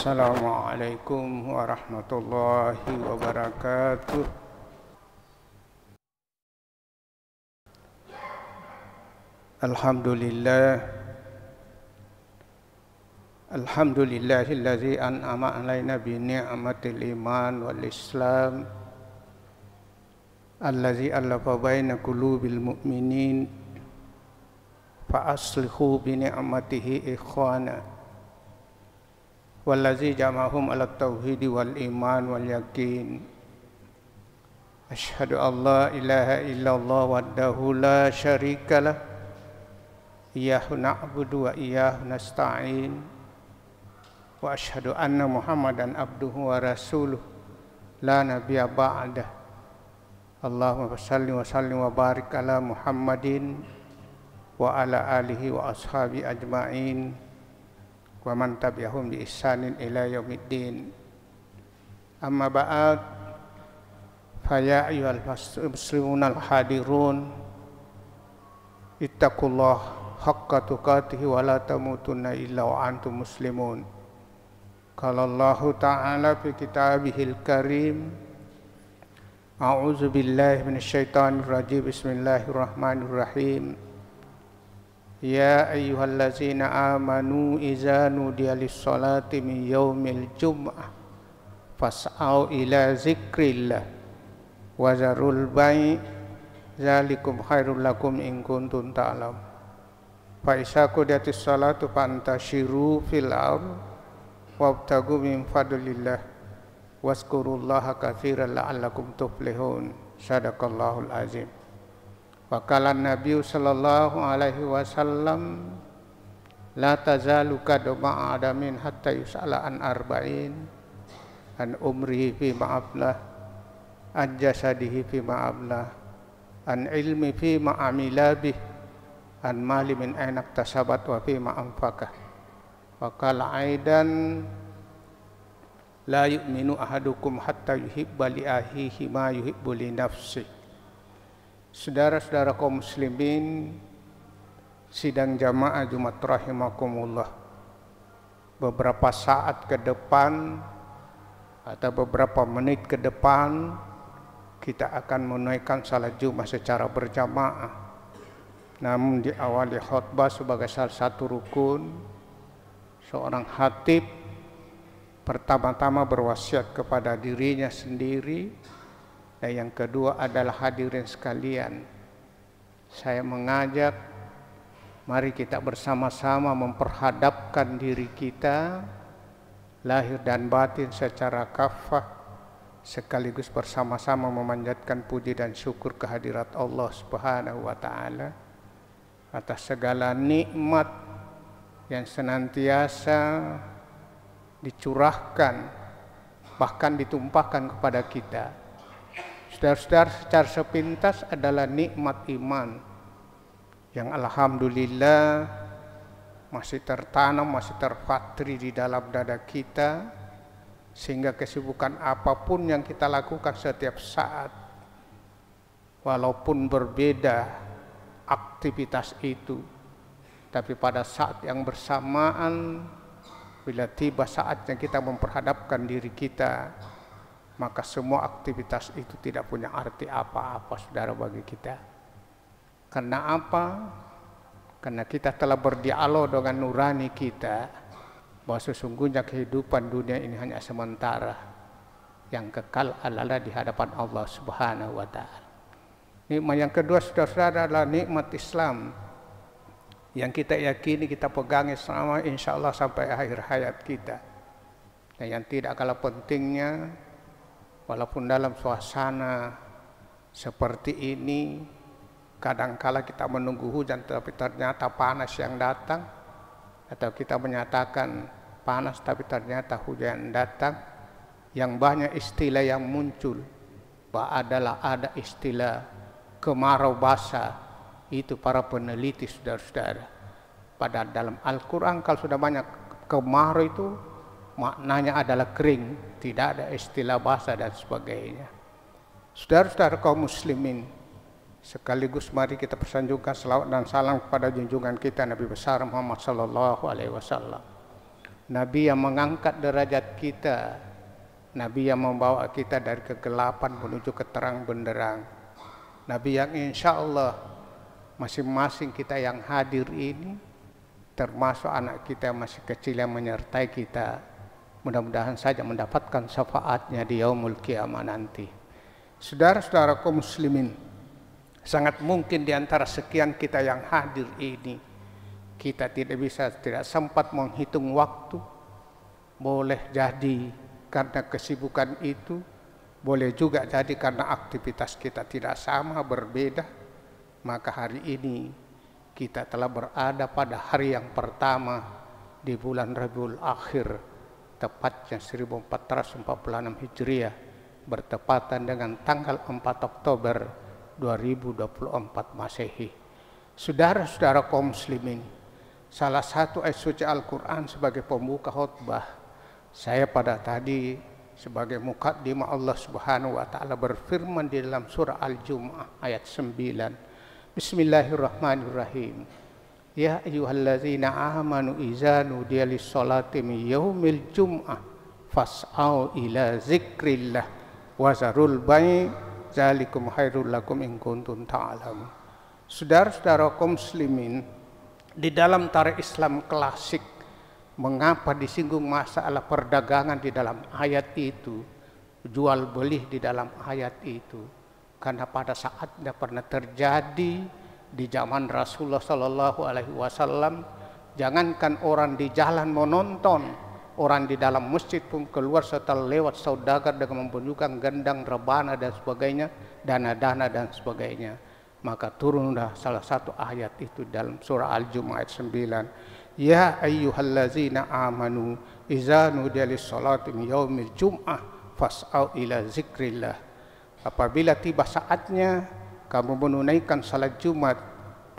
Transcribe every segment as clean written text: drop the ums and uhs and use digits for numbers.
Assalamualaikum warahmatullahi wabarakatuh. Alhamdulillahillazi an'ama alaina bi ni'matil iman wal islam allazi allafa baina qulubil mu'minin fa aslihu bi ni'matihi ikhwana wallazi jama'ahum ala tauhidi wal iman wal yakin. Asyhadu an la ilaha illallah wahdahu la syarikalah iyyahu na'budu wa iyyahu nasta'in wa asyhadu anna muhammadan abduhu wa rasuluh la nabiyya ba'dah. Allahumma shalli wa sallim wa barik ala muhammadin wa ala alihi wa ashabi ajma'in wa man tabi'ahum bi ihsanin ila yaumiddin. Amma ba'd, fa ya ayyuhal muslimunal hadirun ittaqullah haqqa tuqatih wa la tamutunna illa wa antum muslimun. Qala Allah ta'ala fi kitabihil karim, a'udzu billahi minasyaitonir rajim, bismillahirrahmanirrahim. Ya ayyuhallazina amanu iza nudiya lis-salati min yaumil jum'ah fas'au ila zikrillah wa zarul bai' zalikum khairul lakum in kuntum ta'lamun. Fa isa qudiyatis salatu fantashiru fil ardh wabtagu min fadlillah wazkurullaha katsiran la'allakum tuflihun. Shadaqallahul azim. Wa qala Nabi sallallahu alaihi wasallam, la tazalu qadama adamin hatta yus'ala an arba'in, an umrihi fi ma'ablah, an jasadihi fi ma'ablah, an ilmi fi ma'amila bih, an mali min ainak tasabat wa fi ma'amfakah. Wa qala aidan, la yu'minu ahadukum hatta yuhibba li ahihi ma yuhibbu li nafsihi. Saudara-saudara kaum muslimin sidang jamaah Jumat rahimakumullah, beberapa saat ke depan atau beberapa menit ke depan kita akan menunaikan salat Jumat secara berjamaah. Namun diawali khutbah sebagai salah satu rukun, seorang khatib pertama-tama berwasiat kepada dirinya sendiri, dan yang kedua adalah hadirin sekalian. Saya mengajak, mari kita bersama-sama memperhadapkan diri kita lahir dan batin secara kafah, sekaligus bersama-sama memanjatkan puji dan syukur kehadirat Allah Subhanahu wa taala atas segala nikmat yang senantiasa dicurahkan bahkan ditumpahkan kepada kita. Saudara-saudara, secara sepintas adalah nikmat iman yang alhamdulillah masih tertanam, masih terpatri di dalam dada kita, sehingga kesibukan apapun yang kita lakukan setiap saat, walaupun berbeda aktivitas itu, tapi pada saat yang bersamaan, bila tiba saatnya kita memperhadapkan diri kita, maka semua aktivitas itu tidak punya arti apa-apa, saudara, bagi kita. Karena apa? Karena kita telah berdialog dengan nurani kita bahwa sesungguhnya kehidupan dunia ini hanya sementara, yang kekal adalah di hadapan Allah Subhanahu wa taala. Nikmat yang kedua, saudara-saudara, adalah nikmat Islam yang kita yakini, kita pegangi selama insyaallah sampai akhir hayat kita. Dan yang tidak kalah pentingnya, walaupun dalam suasana seperti ini, kadangkala kita menunggu hujan tapi ternyata panas yang datang, atau kita menyatakan panas tapi ternyata hujan datang. Yang banyak istilah yang muncul, adalah ada istilah kemarau basah. Itu para peneliti, saudara-saudara, pada dalam Al-Quran kalau sudah banyak kemarau itu maknanya adalah kering, tidak ada istilah basah dan sebagainya. Saudara-saudara kaum muslimin, sekaligus mari kita persanjungkan selawat dan salam kepada junjungan kita Nabi besar Muhammad sallallahu alaihi wasallam. Nabi yang mengangkat derajat kita, Nabi yang membawa kita dari kegelapan menuju ke terang benderang, Nabi yang insya Allah masing-masing kita yang hadir ini, termasuk anak kita yang masih kecil yang menyertai kita, mudah-mudahan saja mendapatkan syafaatnya di yaumul kiamah nanti. Saudara-saudara kaum muslimin, sangat mungkin di antara sekian kita yang hadir ini, kita tidak sempat menghitung waktu. Boleh jadi karena kesibukan itu, boleh juga jadi karena aktivitas kita tidak sama, berbeda. Maka hari ini kita telah berada pada hari yang pertama di bulan Rabiul Akhir, tepatnya 1446 Hijriah, bertepatan dengan tanggal 4 Oktober 2024 Masehi. Saudara-saudara kaum muslimin, salah satu ayat suci Al-Quran sebagai pembuka khutbah, saya pada tadi sebagai mukaddimah, Allah Subhanahu wa taala berfirman di dalam surah Al-Jumu'ah ayat 9. Bismillahirrahmanirrahim. Ya ayyuhallazina amanu idza nudiya lis-sholati min yaumil jum'ah fas'au ila zikrillah wa zarul bai' dzalikum khairul lakum in kuntum ta'lamun. Saudara-saudara kaum muslimin, di dalam tarikh Islam klasik, mengapa disinggung masalah perdagangan di dalam ayat itu, jual beli di dalam ayat itu? Karena pada saatnya pernah terjadi di zaman Rasulullah Sallallahu Alaihi Wasallam. Jangankan orang di jalan menonton, orang di dalam masjid pun keluar setelah lewat saudagar dengan menunjukkan gendang, rebana dan sebagainya, dana-dana dan sebagainya. Maka turunlah salah satu ayat itu dalam surah Al-Jumu'ah ayat 9. Ya ayyuhallazina amanu idza nudiya lis-sholati min yaumil jum'ah fas'au ila zikrillah. Apabila tiba saatnya kamu menunaikan salat Jumat,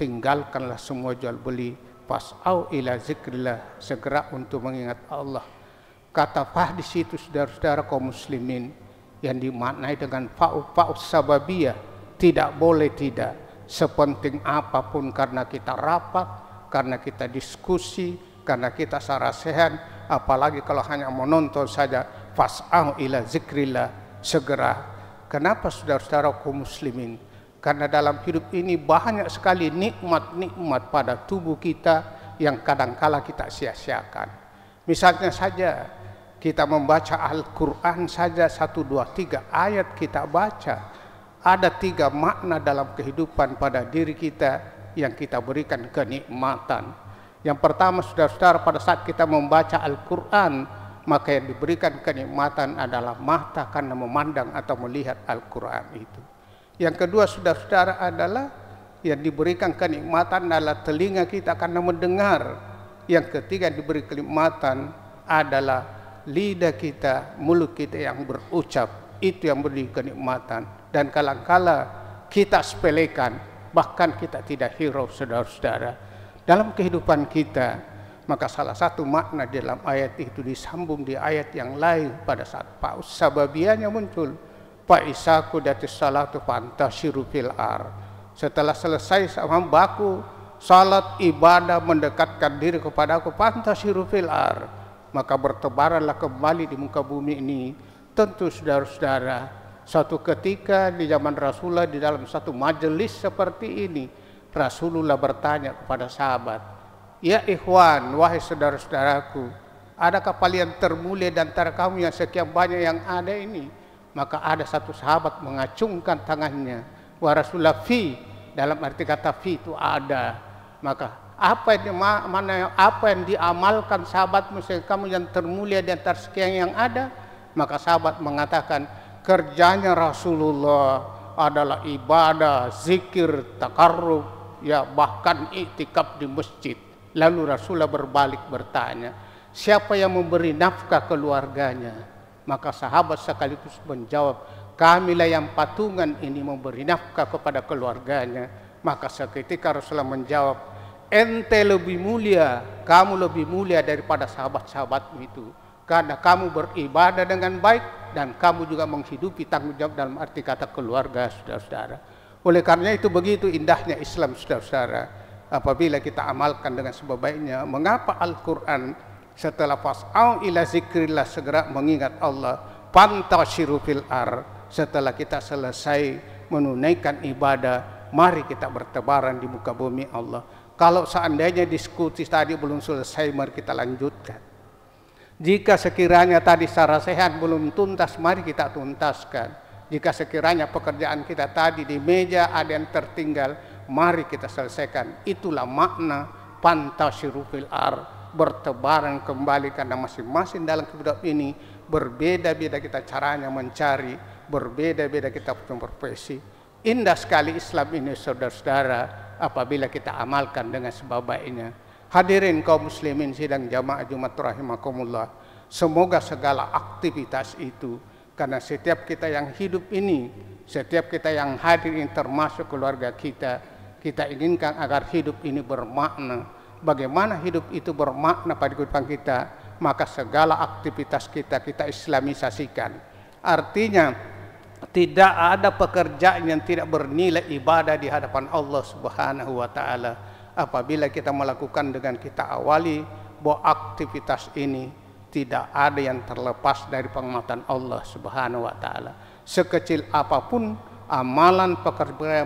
tinggalkanlah semua jual beli, fas'au ila zikrillah, segera untuk mengingat Allah. Kata fah di situ saudara-saudara kaum muslimin yang dimaknai dengan fa'u sababiyah, tidak boleh tidak, sepenting apapun, karena kita rapat, karena kita diskusi, karena kita sarasehan, apalagi kalau hanya menonton saja, fas'au ila zikrillah, segera. Kenapa saudara-saudara kaum muslimin? Karena dalam hidup ini banyak sekali nikmat-nikmat pada tubuh kita yang kadangkala kita sia-siakan. Misalnya saja kita membaca Al-Quran saja 1, 2, 3 ayat kita baca, ada 3 makna dalam kehidupan pada diri kita yang kita berikan kenikmatan. Yang pertama saudara-saudara, pada saat kita membaca Al-Quran, maka yang diberikan kenikmatan adalah mata karena memandang atau melihat Al-Quran itu. Yang kedua saudara-saudara adalah yang diberikan kenikmatan adalah telinga kita karena mendengar. Yang ketiga yang diberi kenikmatan adalah lidah kita, mulut kita yang berucap, itu yang beri kenikmatan. Dan kadang-kala kita sepelekan, bahkan kita tidak hirau saudara-saudara dalam kehidupan kita. Maka salah satu makna dalam ayat itu disambung di ayat yang lain pada saat paus sababiyahnya muncul. Fa'isaku datis salatu fantashiru fil ar. Setelah selesai hambaku salat ibadah mendekatkan diri kepadaku, fantashiru fil ar, maka bertebaranlah kembali di muka bumi ini. Tentu saudara-saudara, suatu ketika di zaman Rasulullah di dalam satu majelis seperti ini, Rasulullah bertanya kepada sahabat, ya ikhwan, wahai saudara-saudaraku, adakah kalian termulia di antara kamu yang sekian banyak yang ada ini? Maka ada satu sahabat mengacungkan tangannya, wa Rasulullah fi, dalam arti kata fi itu ada. Maka apa yang diamalkan sahabatmu sehingga kamu yang termulia di antara sekian yang ada? Maka sahabat mengatakan, kerjanya Rasulullah adalah ibadah, zikir, takarrub, ya bahkan iktikaf di masjid. Lalu Rasulullah berbalik bertanya, siapa yang memberi nafkah keluarganya? Maka sahabat sekaligus menjawab, kamilah yang patungan ini memberi nafkah kepada keluarganya. Maka seketika Rasulullah menjawab, ente lebih mulia, kamu lebih mulia daripada sahabat-sahabatmu itu, karena kamu beribadah dengan baik dan kamu juga menghidupi tanggung jawab dalam arti kata keluarga, saudara-saudara. Oleh karena itu begitu indahnya Islam, saudara-saudara, apabila kita amalkan dengan sebaik-baiknya. Mengapa Al-Quran Setelah fas'au ila zikrillah, segera mengingat Allah. Fantashiru fil setelah kita selesai menunaikan ibadah, mari kita bertebaran di muka bumi Allah. Kalau seandainya diskusi tadi belum selesai, mari kita lanjutkan. Jika sekiranya tadi secara sehat belum tuntas, mari kita tuntaskan. Jika sekiranya pekerjaan kita tadi di meja ada yang tertinggal, mari kita selesaikan. Itulah makna fantashiru fil bertebaran kembali, karena masing-masing dalam hidup ini berbeda-beda kita caranya mencari, berbeda-beda kita berprofesi. Indah sekali Islam ini saudara-saudara apabila kita amalkan dengan sebaik-baiknya. Hadirin kaum muslimin sidang jamaah Jumat rahimakumullah, semoga segala aktivitas itu, karena setiap kita yang hidup ini, setiap kita yang hadir ini termasuk keluarga kita, kita inginkan agar hidup ini bermakna. Bagaimana hidup itu bermakna pada kehidupan kita, maka segala aktivitas kita islamisasikan. Artinya tidak ada pekerjaan yang tidak bernilai ibadah di hadapan Allah Subhanahu wa taala apabila kita melakukan dengan kita awali bahwa aktivitas ini tidak ada yang terlepas dari pengamatan Allah Subhanahu wa taala. Sekecil apapun amalan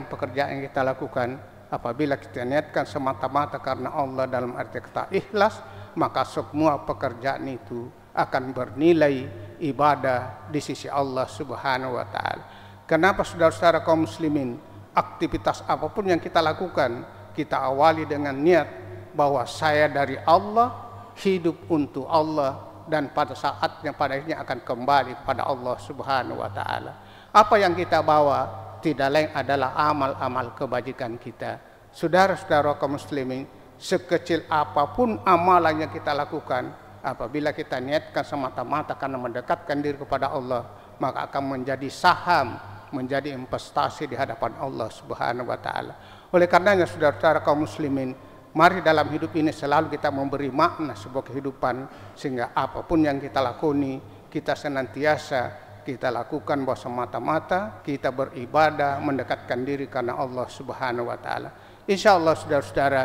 pekerjaan yang kita lakukan, apabila kita niatkan semata-mata karena Allah dalam arti kata ikhlas, maka semua pekerjaan itu akan bernilai ibadah di sisi Allah Subhanahu wa taala. Kenapa saudara-saudara kaum muslimin, aktivitas apapun yang kita lakukan, kita awali dengan niat bahwa saya dari Allah, hidup untuk Allah, dan pada saatnya pada akhirnya akan kembali kepada Allah Subhanahu wa taala. Apa yang kita bawa tidak lain adalah amal-amal kebajikan kita. Saudara-saudara kaum muslimin, sekecil apapun amalan yang kita lakukan, apabila kita niatkan semata-mata karena mendekatkan diri kepada Allah, maka akan menjadi saham, menjadi investasi di hadapan Allah Subhanahu wa taala. Oleh karenanya saudara-saudara kaum muslimin, mari dalam hidup ini selalu kita memberi makna sebuah kehidupan, sehingga apapun yang kita lakoni, kita senantiasa kita lakukan bahwa semata-mata kita beribadah, mendekatkan diri karena Allah Subhanahu wa taala. Insyaallah saudara-saudara,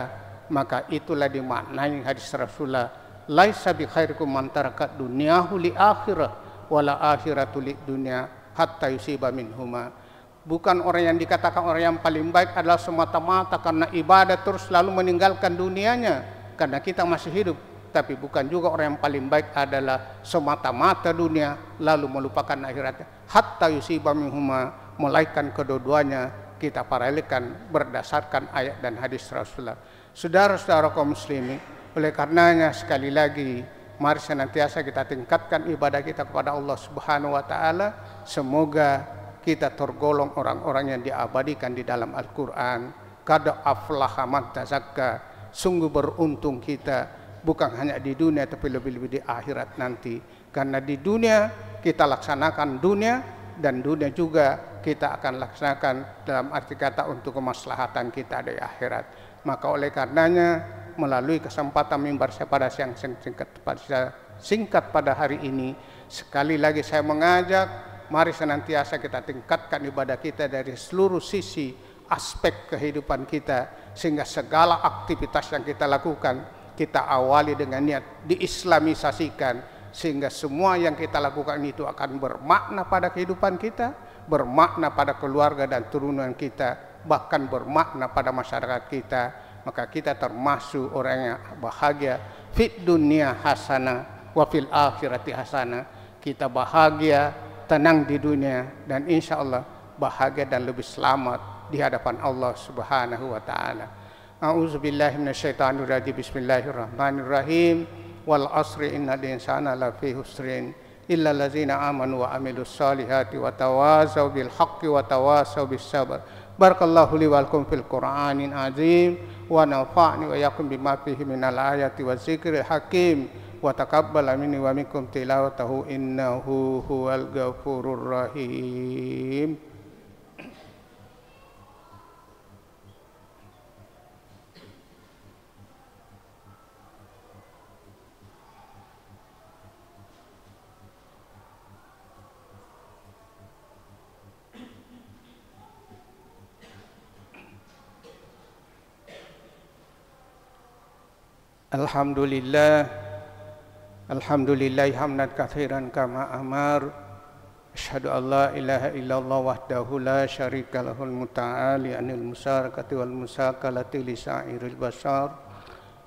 maka itulah dimaknai hadis Rasulullah, laisa bi khairikum man taraka dunyahu li akhirah wala akhiratu li dunya hatta yusiba minhuma. Bukan orang yang dikatakan orang yang paling baik adalah semata-mata karena ibadah terus lalu meninggalkan dunianya karena kita masih hidup, tapi bukan juga orang yang paling baik adalah semata-mata dunia lalu melupakan akhiratnya. Hatta yusiba minhuma, melainkan kedua-duanya kita paralelkan berdasarkan ayat dan hadis Rasulullah. Saudara-saudara kaum muslimin, oleh karenanya sekali lagi mari senantiasa kita tingkatkan ibadah kita kepada Allah Subhanahu wa taala. Semoga kita tergolong orang-orang yang diabadikan di dalam Al-Qur'an. Qad aflaha man tazakka, sungguh beruntung kita, bukan hanya di dunia tapi lebih-lebih di akhirat nanti. Karena di dunia kita laksanakan dunia, dan dunia juga kita akan laksanakan dalam arti kata untuk kemaslahatan kita di akhirat. Maka oleh karenanya melalui kesempatan mimbar saya pada siang singkat pada hari ini, sekali lagi saya mengajak, mari senantiasa kita tingkatkan ibadah kita dari seluruh sisi aspek kehidupan kita, sehingga segala aktivitas yang kita lakukan kita awali dengan niat diislamisasikan, sehingga semua yang kita lakukan itu akan bermakna pada kehidupan kita, bermakna pada keluarga dan turunan kita, bahkan bermakna pada masyarakat kita. Maka kita termasuk orang yang bahagia, fit dunia hasanah wa fil akhirati hasanah. Kita bahagia, tenang di dunia, dan insya Allah bahagia dan lebih selamat di hadapan Allah Subhanahu wa taala. A'udzubillahi minasyaitonir rajim. Bismillahirrahmanirrahim. Wal asri innal insana lafi husrin illa allazina amanu wa amilus solihati wa tawasau bil haqqi wa tawasau bis sabr. Barakallahu li wa lakum fil Qur'anil azim wa nafa'ni wa yakum bima fihi minal ayati wa zikril hakim wa taqabbal minni wa minkum tilawatahu innahu huwal ghafurur rahim. Alhamdulillah, Alhamdulillah hamdan katsiran kama amar. Asyhadu an la ilaha illallah wahdahu la syarika lahul muta'ali anil musyarakati wal musakalati li sa'iril bashar.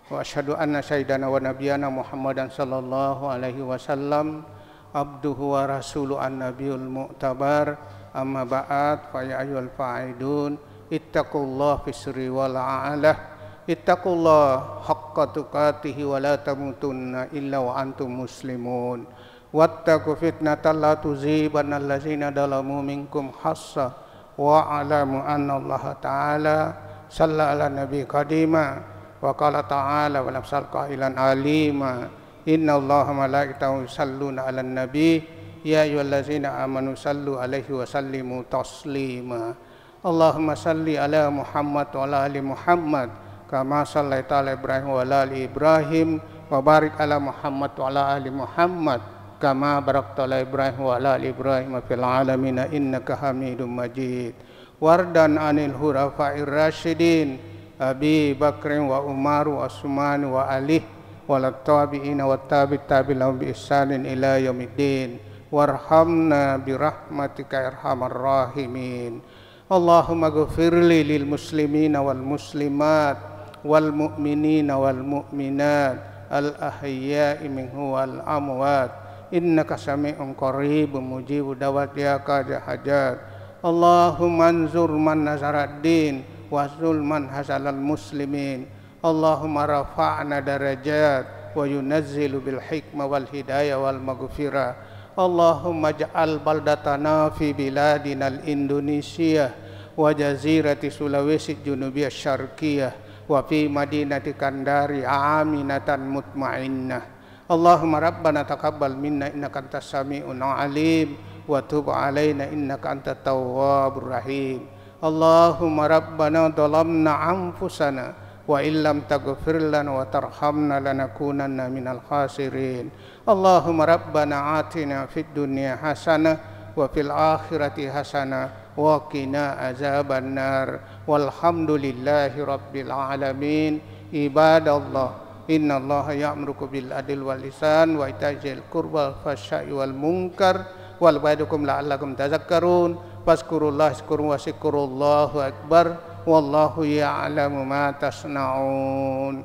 Wa asyhadu anna sayyidana wa nabiyana Muhammadan sallallahu alaihi wasallam abduhu wa rasuluhu an-nabiyul mu'tabar. Amma ba'd fa ya ayyuhal fa'idun ittaqullaha fisri wal a'lah. Ittaqullah haqqa tuqatihi wa la tamutunna illa wa antum muslimun. Wattaqu fitnatan la tuzibanna allazina zalamu minkum khassa wa alamu anna Allah ta'ala shalla ala nabi qadima wa qala ta'ala wa nafsal qailan alima inna Allaha malaikatahu yusalluna 'alan nabi ya ayyuhallazina amanu sallu alaihi wa sallimu taslima. Allahumma salli ala Muhammad wa ala ali Muhammad kama sallaita ala Ibrahim wa ala ali Ibrahim wa barik ala Muhammad wa ala ali Muhammad kama barakta ala Ibrahim wa ala ali Ibrahim fil alamin innaka Hamidum Majid. Wardan anil hurafa'ir rasyidin Abi Bakr wa Umar wa Utsman wa Ali wal tabi'in wa tabi'it tabi'in bi ihsanin ila yaumiddin. Warhamna bi rahmatika arhamar rahimin. Allahumma ghfirli lil muslimina wal muslimat wal mu'minina wal mu'minat al ahya'i minhu wal amwat innaka sami'un qaribun mujibu da'wat ya qadi hajat. Allahumma anzur man nazaraddin wa zulman hasalal muslimin. Allahumma rafa'na darajat wa yunazzilu bil hikmah wal hidayah wal maghfirah. Allahumma ja'al baldatana fi biladina al Indonesia wa jazirati Sulawesi junubiyah syarqiyah wa fi madinati Kandari aminatan mutmainnah. Allahumma rabbana taqabbal minna innaka antas sami'un alim wa tub alaina innaka antat tawwabur rahim. Allahumma rabbana dhalamna anfusana wa illam taghfir lana wa tarhamna lanakunanna minal khasirin. Allahumma rabbana atina fid dunya hasanah wa fil akhirati hasanah wa qina azaban nar. Walhamdulillahi rabbil alamin. Ibadallah, innallaha ya'murukum bil adli wal ihsan wa ita'il qurba wal fahsya'i wal munkar wal ba'idukum la'allakum tadhakkarun. Fazkurullah zikrum wa zikrullahu akbar wallahu ya'lamu ma tasna'un.